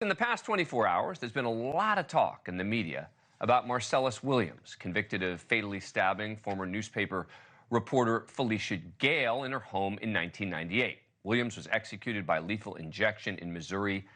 In the past 24 hours, there's been a lot of talk in the media about Marcellus Williams, convicted of fatally stabbing former newspaper reporter Felicia Gale in her home in 1998. Williams was executed by lethal injection in Missouri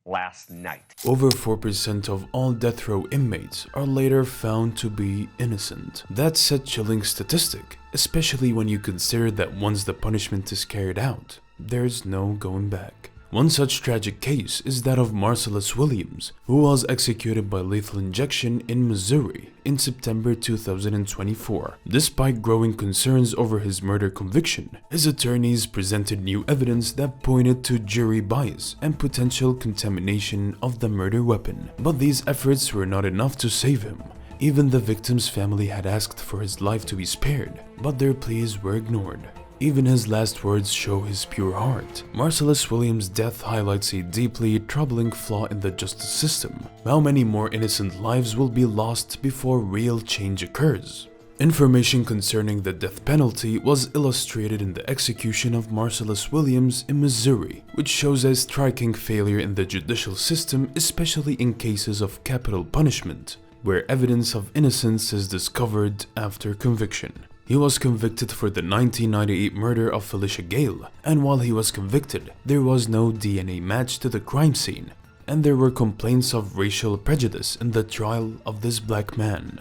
last night. Over 4% of all death row inmates are later found to be innocent. That's a chilling statistic, especially when you consider that once the punishment is carried out, there's no going back. One such tragic case is that of Marcellus Williams, who was executed by lethal injection in Missouri in September 2024. Despite growing concerns over his murder conviction, his attorneys presented new evidence that pointed to jury bias and potential contamination of the murder weapon. But these efforts were not enough to save him. Even the victim's family had asked for his life to be spared, but their pleas were ignored. Even his last words show his pure heart. Marcellus Williams' death highlights a deeply troubling flaw in the justice system. How many more innocent lives will be lost before real change occurs? Information concerning the death penalty was illustrated in the execution of Marcellus Williams in Missouri, which shows a striking failure in the judicial system, especially in cases of capital punishment, where evidence of innocence is discovered after conviction. He was convicted for the 1998 murder of Felicia Gale, and while he was convicted, there was no DNA match to the crime scene, and there were complaints of racial prejudice in the trial of this black man.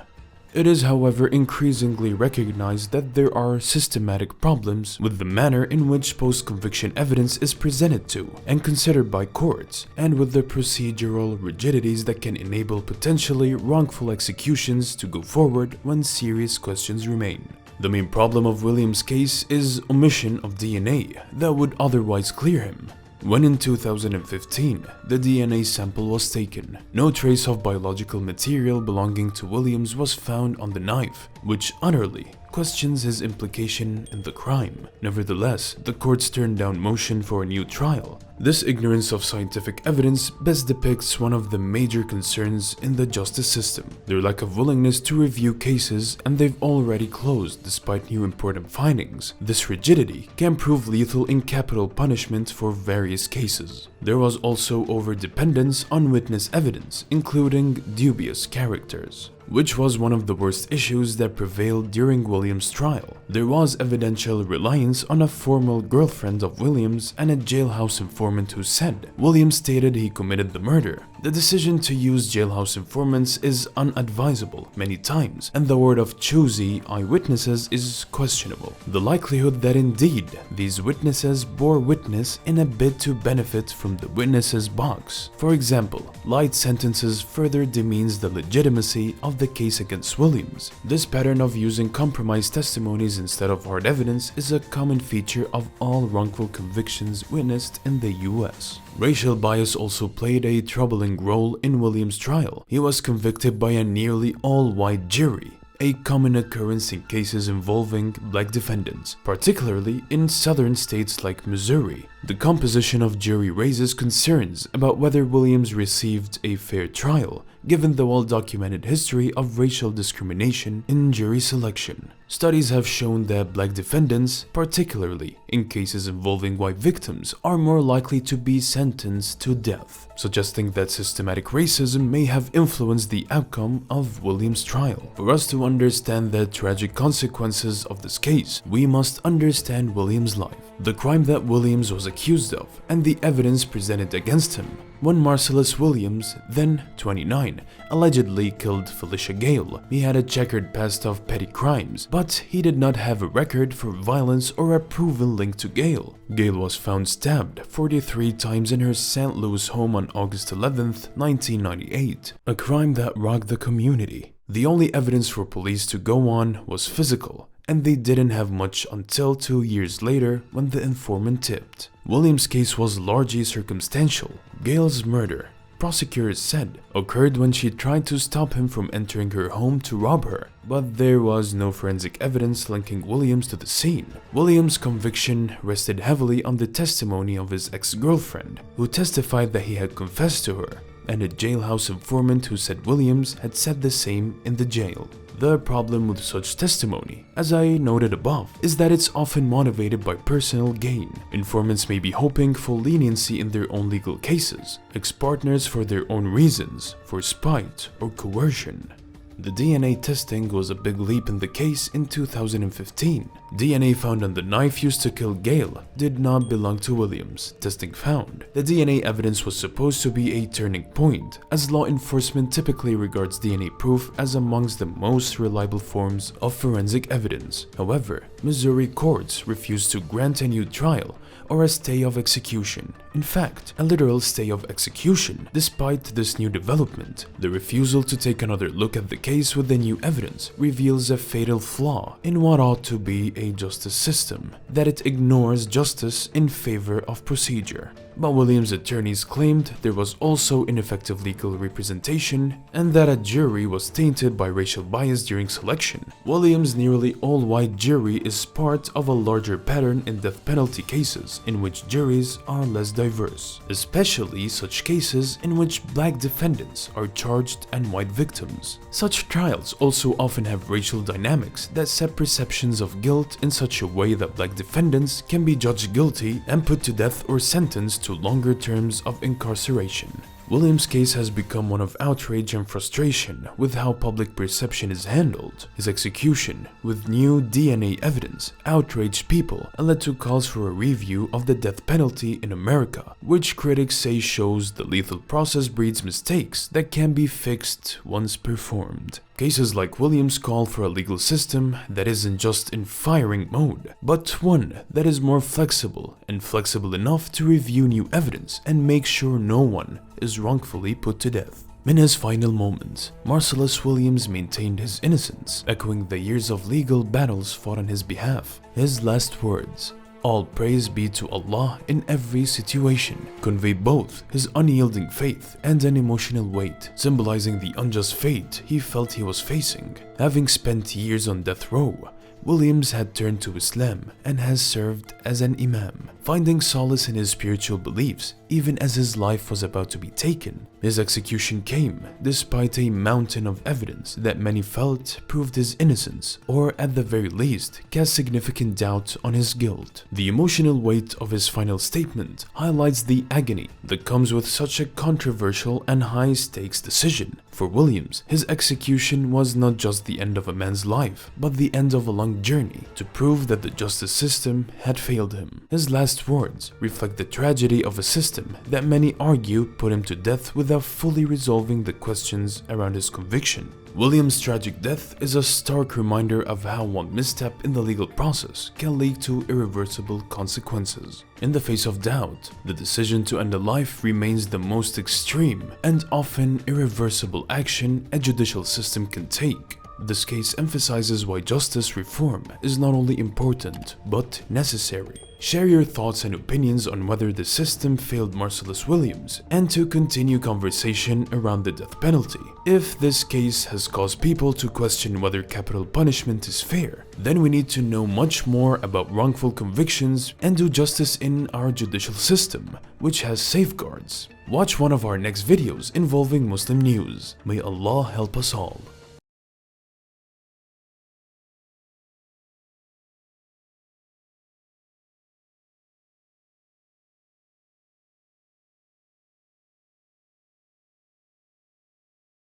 It is, however, increasingly recognized that there are systematic problems with the manner in which post-conviction evidence is presented to and considered by courts, and with the procedural rigidities that can enable potentially wrongful executions to go forward when serious questions remain. The main problem of Williams' case is omission of DNA that would otherwise clear him. When in 2015, the DNA sample was taken, no trace of biological material belonging to Williams was found on the knife, which utterly questions his implication in the crime. Nevertheless, the courts turned down motion for a new trial. This ignorance of scientific evidence best depicts one of the major concerns in the justice system: their lack of willingness to review cases, and they've already closed despite new important findings. This rigidity can prove lethal in capital punishment for various cases. There was also overdependence on witness evidence, including dubious characters, which was one of the worst issues that prevailed during Williams' trial. There was evidential reliance on a former girlfriend of Williams and a jailhouse informant who said Williams stated he committed the murder. The decision to use jailhouse informants is unadvisable many times, and the word of choosy eyewitnesses is questionable. The likelihood that indeed these witnesses bore witness in a bid to benefit from the witnesses box, for example, light sentences, further demeans the legitimacy of the case against Williams. This pattern of using compromised testimonies instead of hard evidence is a common feature of all wrongful convictions witnessed in the US. Racial bias also played a troubling role in Williams' trial. He was convicted by a nearly all-white jury, a common occurrence in cases involving black defendants, particularly in southern states like Missouri. The composition of jury raises concerns about whether Williams received a fair trial, given the well-documented history of racial discrimination in jury selection. Studies have shown that black defendants, particularly in cases involving white victims, are more likely to be sentenced to death, suggesting that systematic racism may have influenced the outcome of Williams' trial. For us to understand the tragic consequences of this case, we must understand Williams' life, the crime that Williams was accused of, and the evidence presented against him. When Marcellus Williams, then 29, allegedly killed Felicia Gale, he had a checkered past of petty crimes, but he did not have a record for violence or a proven link to Gale. Gale was found stabbed 43 times in her St. Louis home on August 11, 1998, a crime that rocked the community. The only evidence for police to go on was physical, and they didn't have much until 2 years later when the informant tipped. Williams' case was largely circumstantial. Gale's murder, prosecutors said, occurred when she tried to stop him from entering her home to rob her, but there was no forensic evidence linking Williams to the scene. Williams' conviction rested heavily on the testimony of his ex-girlfriend, who testified that he had confessed to her, and a jailhouse informant who said Williams had said the same in the jail. The problem with such testimony, as I noted above, is that it's often motivated by personal gain. Informants may be hoping for leniency in their own legal cases, ex-partners for their own reasons, for spite or coercion. The DNA testing was a big leap in the case in 2015. DNA found on the knife used to kill Gale did not belong to Williams. Testing found the DNA evidence was supposed to be a turning point, as law enforcement typically regards DNA proof as amongst the most reliable forms of forensic evidence. However, Missouri courts refused to grant a new trial or a stay of execution. In fact, a literal stay of execution. Despite this new development, the refusal to take another look at the case with the new evidence reveals a fatal flaw in what ought to be a justice system, that it ignores justice in favor of procedure. But Williams' attorneys claimed there was also ineffective legal representation and that a jury was tainted by racial bias during selection. Williams' nearly all-white jury is part of a larger pattern in death penalty cases in which juries are less diverse, especially such cases in which black defendants are charged and white victims. Such trials also often have racial dynamics that set perceptions of guilt in such a way that black defendants can be judged guilty and put to death or sentenced to longer terms of incarceration. Williams' case has become one of outrage and frustration with how public perception is handled. His execution, with new DNA evidence, outraged people and led to calls for a review of the death penalty in America, which critics say shows the lethal process breeds mistakes that can be fixed once performed. Cases like Williams call for a legal system that isn't just in firing mode, but one that is more flexible and flexible enough to review new evidence and make sure no one is wrongfully put to death. In his final moments, Marcellus Williams maintained his innocence, echoing the years of legal battles fought on his behalf. His last words, "All praise be to Allah in every situation," convey both his unyielding faith and an emotional weight, symbolizing the unjust fate he felt he was facing. Having spent years on death row, Williams had turned to Islam and has served as an imam, finding solace in his spiritual beliefs even as his life was about to be taken. His execution came despite a mountain of evidence that many felt proved his innocence, or at the very least cast significant doubt on his guilt. The emotional weight of his final statement highlights the agony that comes with such a controversial and high-stakes decision. For Williams, his execution was not just the end of a man's life, but the end of a long journey to prove that the justice system had failed him. His last words reflect the tragedy of a system that many argue put him to death without fully resolving the questions around his conviction. Williams' tragic death is a stark reminder of how one misstep in the legal process can lead to irreversible consequences. In the face of doubt, the decision to end a life remains the most extreme and often irreversible action a judicial system can take. This case emphasizes why justice reform is not only important, but necessary. Share your thoughts and opinions on whether the system failed Marcellus Williams, and to continue conversation around the death penalty. If this case has caused people to question whether capital punishment is fair, then we need to know much more about wrongful convictions and do justice in our judicial system, which has safeguards. Watch one of our next videos involving Muslim news. May Allah help us all.